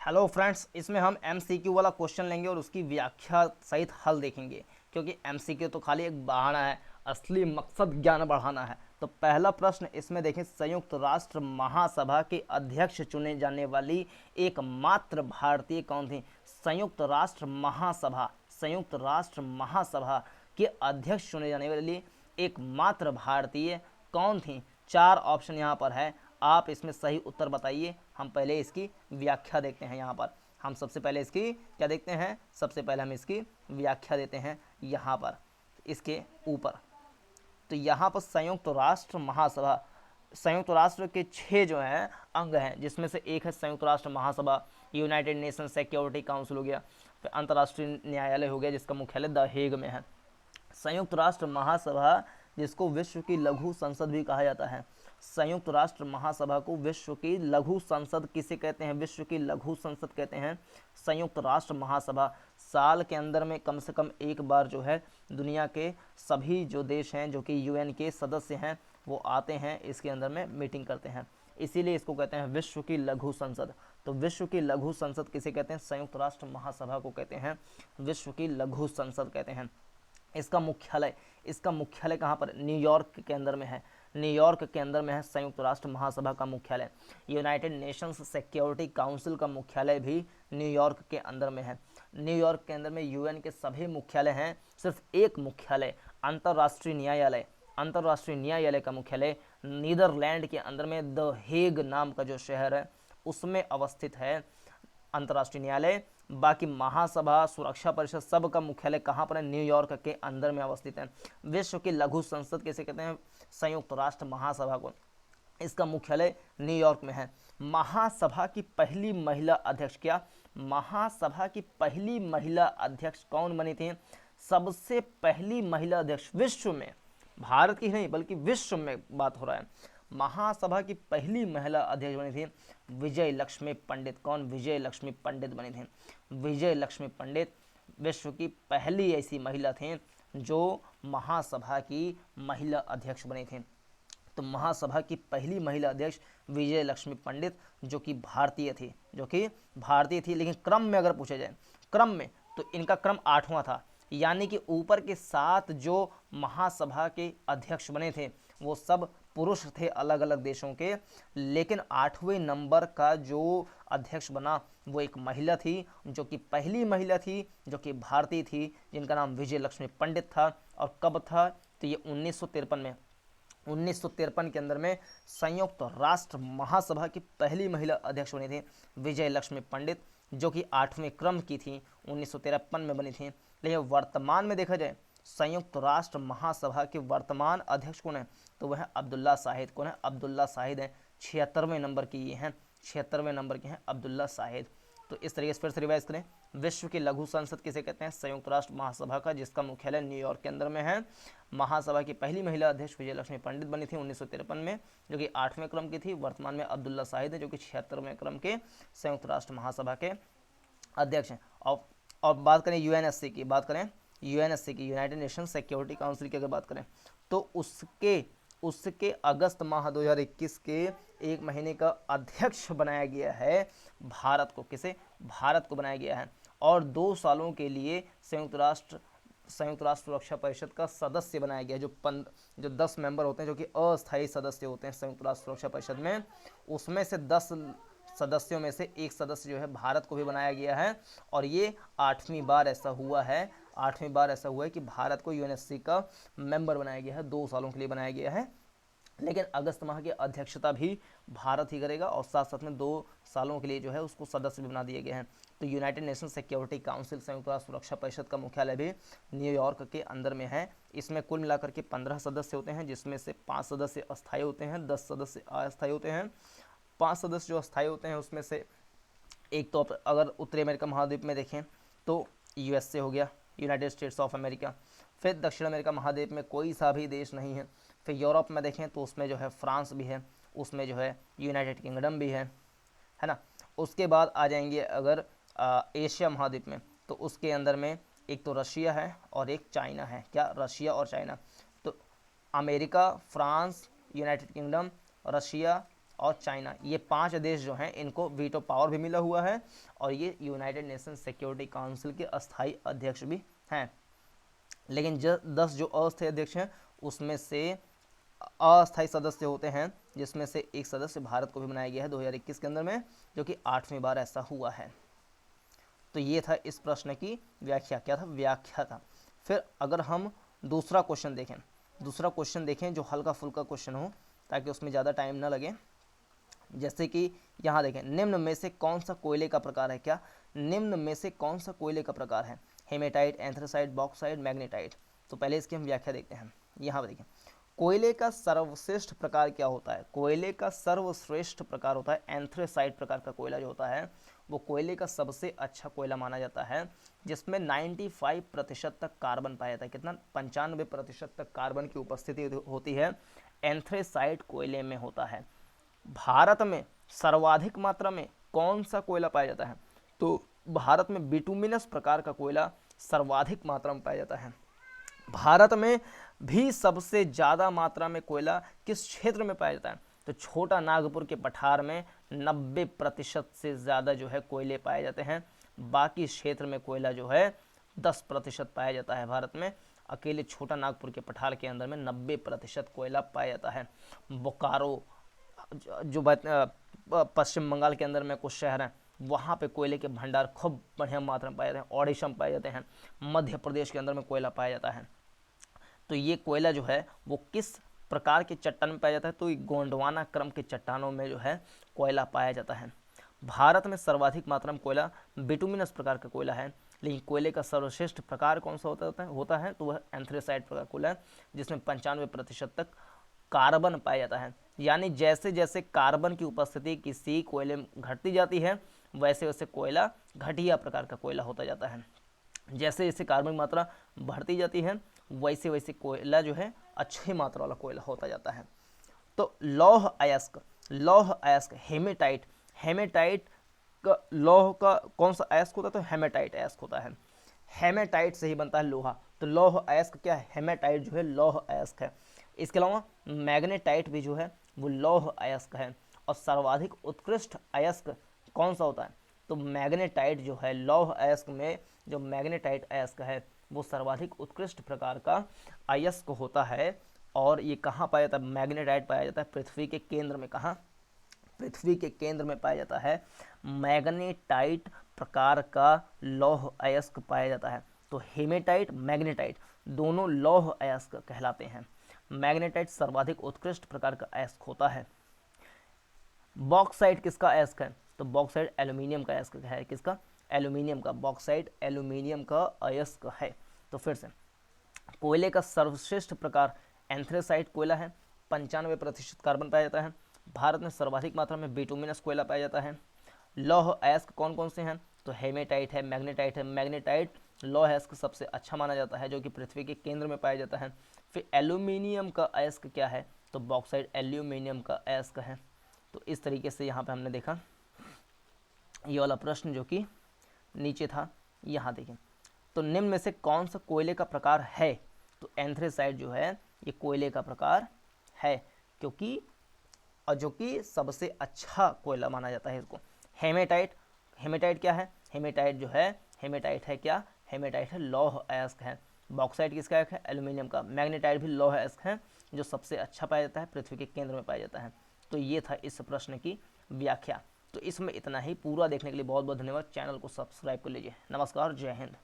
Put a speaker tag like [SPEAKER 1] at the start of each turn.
[SPEAKER 1] Hello friends, इसमें हम MCQ वाला क्वेश्चन लेंगे और उसकी व्याख्या सहित हल देखेंगे, क्योंकि एमसीक्यू तो खाली एक बहाना है, असली मकसद ज्ञान बढ़ाना है। तो पहला प्रश्न इसमें देखें, संयुक्त राष्ट्र महासभा के अध्यक्ष चुने जाने वाली एकमात्र भारतीय कौन थी? संयुक्त राष्ट्र महासभा के अध्यक्ष चुने जाने वाली एकमात्र भारतीय कौन थी? चार ऑप्शन यहाँ पर है, आप इसमें सही उत्तर बताइए। हम पहले इसकी व्याख्या देखते हैं। यहाँ पर हम सबसे पहले इसकी क्या देखते हैं? सबसे पहले हम इसकी व्याख्या देते हैं यहाँ पर इसके ऊपर। तो यहाँ पर संयुक्त राष्ट्र के 6 जो हैं अंग हैं, जिसमें से एक है संयुक्त राष्ट्र महासभा, यूनाइटेड नेशन सिक्योरिटी काउंसिल हो गया, फिर अंतर्राष्ट्रीय न्यायालय हो गया जिसका मुख्यालय द हेग में है। संयुक्त राष्ट्र महासभा, जिसको विश्व की लघु संसद भी कहा जाता है, संयुक्त राष्ट्र महासभा को विश्व की लघु संसद किसे कहते हैं? विश्व की लघु संसद कहते हैं संयुक्त राष्ट्र महासभा। साल के अंदर में कम से कम एक बार जो है दुनिया के सभी जो देश हैं जो कि यूएन के सदस्य हैं वो आते हैं, इसके अंदर में मीटिंग करते हैं, इसीलिए इसको कहते हैं विश्व की लघु संसद। तो विश्व की लघु संसद किसे कहते हैं? संयुक्त राष्ट्र महासभा को कहते हैं विश्व की लघु संसद कहते हैं। इसका मुख्यालय कहाँ पर? न्यूयॉर्क के अंदर में है। न्यूयॉर्क के अंदर में है संयुक्त राष्ट्र महासभा का मुख्यालय। यूनाइटेड नेशंस सिक्योरिटी काउंसिल का मुख्यालय भी नीदरलैंड के अंदर में है। न्यूयॉर्क के अंदर में यूएन के सभी मुख्यालय हैं, सिर्फ एक मुख्यालय अंतर्राष्ट्रीय न्यायालय का मुख्यालय नीदरलैंड के अंदर में द हेग नाम का जो शहर है उसमें अवस्थित है अंतर्राष्ट्रीय न्यायालय। बाकी महासभा, सुरक्षा परिषद, सब का मुख्यालय कहाँ पर है? न्यूयॉर्क के अंदर में अवस्थित है। विश्व की लघु संसद कैसे कहते हैं? संयुक्त राष्ट्र महासभा को। इसका मुख्यालय न्यूयॉर्क में है। महासभा की पहली महिला अध्यक्ष, क्या महासभा की पहली महिला अध्यक्ष कौन बनी थी? सबसे पहली महिला अध्यक्ष विश्व में, भारत की नहीं बल्कि विश्व में बात हो रहा है। महासभा की पहली महिला अध्यक्ष बनी थी विजय लक्ष्मी पंडित। कौन? विजय लक्ष्मी पंडित बनी थी। विजय लक्ष्मी पंडित विश्व की पहली ऐसी महिला थी जो महासभा की महिला अध्यक्ष बनी थी। तो महासभा की पहली महिला अध्यक्ष विजय लक्ष्मी पंडित, जो कि भारतीय थी, लेकिन क्रम में अगर पूछा जाए क्रम में, तो इनका क्रम 8वां था, यानी कि ऊपर के 7 जो महासभा के अध्यक्ष बने थे वो सब पुरुष थे अलग अलग देशों के, लेकिन 8वें नंबर का जो अध्यक्ष बना वो एक महिला थी, जो कि पहली महिला थी, जो कि भारतीय थी, जिनका नाम विजय लक्ष्मी पंडित था। और कब था? तो ये 1953 के अंदर में संयुक्त राष्ट्र महासभा की पहली महिला अध्यक्ष बनी थी विजय लक्ष्मी पंडित, जो कि 8वें क्रम की थी, 1953 में बनी थी। लेकिन वर्तमान में देखा जाए संयुक्त राष्ट्र महासभा के वर्तमान अध्यक्ष कौन है? तो वह है अब्दुल्ला शाहिद। कौन है? अब्दुल्ला शाहिद है। 76वें नंबर की ये हैं, 76वें नंबर के हैं अब्दुल्ला शाहिद। तो इस तरीके से फिर से रिवाइज करें, विश्व की लघु संसद किसे कहते हैं? संयुक्त राष्ट्र महासभा का, जिसका मुख्यालय न्यूयॉर्क के अंदर में है। महासभा की पहली महिला अध्यक्ष विजय लक्ष्मी पंडित बनी थी 1953 में, जो कि 8वें क्रम की थी। वर्तमान में अब्दुल्ला शाहिद है, जो कि 76वें क्रम के संयुक्त राष्ट्र महासभा के अध्यक्ष हैं। और बात करें यूएनएससी की, यूनाइटेड नेशन सिक्योरिटी काउंसिल की अगर बात करें, तो उसके अगस्त माह 2021 के 1 महीने का अध्यक्ष बनाया गया है भारत को। किसे? भारत को बनाया गया है। और 2 सालों के लिए संयुक्त राष्ट्र सुरक्षा परिषद का सदस्य बनाया गया है। जो 10 मेंबर होते हैं, जो कि अस्थायी सदस्य होते हैं संयुक्त राष्ट्र सुरक्षा परिषद में, उसमें से 10 सदस्यों में से एक सदस्य जो है भारत को भी बनाया गया है। और ये 8वीं बार ऐसा हुआ है कि भारत को यूएनएससी का मेंबर बनाया गया है, 2 सालों के लिए बनाया गया है। लेकिन अगस्त माह की अध्यक्षता भी भारत ही करेगा, और साथ साथ में 2 सालों के लिए जो है उसको सदस्य भी बना दिए गए हैं। तो यूनाइटेड नेशन सिक्योरिटी काउंसिल, संयुक्त राष्ट्र सुरक्षा परिषद का मुख्यालय भी न्यूयॉर्क के अंदर में है। इसमें कुल मिलाकर के 15 सदस्य होते हैं, जिसमें से 5 सदस्य अस्थायी होते हैं, 10 सदस्य अस्थायी होते हैं। 5 सदस्य जो अस्थायी होते हैं उसमें से एक, तो अगर उत्तरी अमेरिका महाद्वीप में देखें तो यूएसए हो गया, यूनाइटेड स्टेट्स ऑफ अमेरिका। फिर दक्षिण अमेरिका महाद्वीप में कोई सा भी देश नहीं है। फिर यूरोप में देखें तो उसमें जो है फ्रांस भी है, उसमें जो है यूनाइटेड किंगडम भी है ना। उसके बाद आ जाएंगे अगर एशिया महाद्वीप में, तो उसके अंदर में एक तो रशिया है और एक चाइना है। क्या? रशिया और चाइना। तो America, France, United kingdom, Russia और चाइना, ये 5 देश जो हैं इनको वीटो पावर भी मिला हुआ है और ये यूनाइटेड नेशन सिक्योरिटी काउंसिल के अस्थायी अध्यक्ष भी हैं। लेकिन 10 जो अस्थायी अध्यक्ष हैं उसमें से अस्थायी सदस्य होते हैं, जिसमें से एक सदस्य भारत को भी बनाया गया है 2021 के अंदर में, जो कि 8वीं बार ऐसा हुआ है। तो ये था इस प्रश्न की व्याख्या। क्या था? व्याख्या था। फिर अगर हम दूसरा क्वेश्चन देखें जो हल्का फुल्का क्वेश्चन हो ताकि उसमें ज़्यादा टाइम ना लगे। जैसे कि यहाँ देखें, निम्न में से कौन सा कोयले का प्रकार है? क्या निम्न में से कौन सा कोयले का प्रकार है? Haematite, anthracite, bauxite, magnetite. तो पहले इसकी हम व्याख्या देखते हैं। यहाँ पर देखें, कोयले का सर्वश्रेष्ठ प्रकार क्या होता है? कोयले का सर्वश्रेष्ठ प्रकार होता है एंथ्रासाइट प्रकार का कोयला जो होता है वो कोयले का सबसे अच्छा कोयला माना जाता है, जिसमें 95% तक कार्बन पाया जाता है। कितना? 95% तक कार्बन की उपस्थिति होती है, एंथ्रासाइट कोयले में होता है। भारत में सर्वाधिक मात्रा में कौन सा कोयला पाया जाता है? तो भारत में बिटुमिनस प्रकार का कोयला सर्वाधिक मात्रा में पाया जाता है। भारत में भी सबसे ज़्यादा मात्रा में कोयला किस क्षेत्र में पाया जाता है? तो छोटा नागपुर के पठार में 90% से ज़्यादा जो है कोयले पाए जाते हैं। बाकी क्षेत्र में कोयला जो है 10% पाया जाता है। भारत में अकेले छोटा नागपुर के पठार के अंदर में 90% कोयला पाया जाता है। बोकारो जो पश्चिम बंगाल के अंदर में कुछ शहर हैं वहाँ पे कोयले के भंडार खूब बढ़िया मात्रा में पाए जाते हैं। ओडिशा में पाए जाते हैं, मध्य प्रदेश के अंदर में कोयला पाया जाता है। तो ये कोयला जो है वो किस प्रकार के चट्टान में पाया जाता है? तो ये गोंडवाना क्रम के चट्टानों में जो है कोयला पाया जाता है। भारत में सर्वाधिक मात्रा में कोयला बिटुमिनस प्रकार का कोयला है, लेकिन कोयले का सर्वश्रेष्ठ प्रकार कौन सा होता है? तो वह एंथ्रेसाइट प्रकार कोयला है, जिसमें 95% तक कार्बन पाया जाता है। यानी जैसे जैसे कार्बन की उपस्थिति किसी कोयले में घटती जाती है वैसे वैसे कोयला घटिया प्रकार का कोयला होता जाता है। जैसे जैसे कार्बन की मात्रा बढ़ती जाती है वैसे वैसे कोयला जो है अच्छी मात्रा वाला कोयला होता जाता है। तो लौह अयस्क हेमेटाइट का लौह का कौन सा अयस्क होता है? तो हेमेटाइट अयस्क होता है। हेमेटाइट से ही बनता है लोहा। तो लौह अयस्क क्या है? हेमेटाइट जो है लौह अयस्क है। इसके अलावा मैग्नेटाइट भी जो है वो लौह अयस्क है। और सर्वाधिक उत्कृष्ट अयस्क कौन सा होता है? तो मैग्नेटाइट जो है लौह अयस्क में जो मैग्नेटाइट अयस्क है वो सर्वाधिक उत्कृष्ट प्रकार का अयस्क होता है। और ये कहाँ पाया जाता है? मैग्नेटाइट पाया जाता है पृथ्वी के केंद्र में। कहाँ? पृथ्वी के केंद्र में पाया जाता है मैग्नेटाइट प्रकार का लौह अयस्क पाया जाता है। तो हेमेटाइट मैग्नेटाइट दोनों लौह अयस्क कहलाते हैं। मैग्नेटाइट सर्वाधिक उत्कृष्ट प्रकार का अयस्क होता है। बॉक्साइट किसका अयस्क है? तो बॉक्साइट एल्यूमिनियम का अयस्क है। किसका? एल्यूमिनियम का। बॉक्साइट एल्यूमिनियम का अयस्क है। तो फिर से कोयले का सर्वश्रेष्ठ प्रकार एंथ्रेसाइट कोयला है, 95% कार्बन पाया जाता है। भारत में सर्वाधिक मात्रा में बिटुमिनस कोयला पाया जाता है। लौह अयस्क कौन कौन से हैं? तो हेमेटाइट है, मैग्नेटाइट है। मैग्नेटाइट लौह अयस्क सबसे अच्छा माना जाता है जो कि पृथ्वी के केंद्र में पाया जाता है। फिर एल्यूमिनियम का अयस्क क्या है? तो बॉक्साइट एल्यूमिनियम का अयस्क है। तो इस तरीके से यहाँ पे हमने देखा ये वाला प्रश्न जो कि नीचे था। यहाँ देखें, तो निम्न में से कौन सा कोयले का प्रकार है? तो एंथ्रेसाइट जो है ये कोयले का प्रकार है, क्योंकि और जो कि सबसे अच्छा कोयला माना जाता है इसको। हेमेटाइट क्या है? हेमेटाइट है क्या? हेमेटाइट है लौह अयस्क है। बॉक्साइट किसका है? एल्यूमिनियम का। मैग्नेटाइट भी लौह अयस्क है जो सबसे अच्छा पाया जाता है, पृथ्वी के केंद्र में पाया जाता है। तो ये था इस प्रश्न की व्याख्या। तो इसमें इतना ही। पूरा देखने के लिए बहुत बहुत धन्यवाद। चैनल को सब्सक्राइब कर लीजिए। नमस्कार, जय हिंद।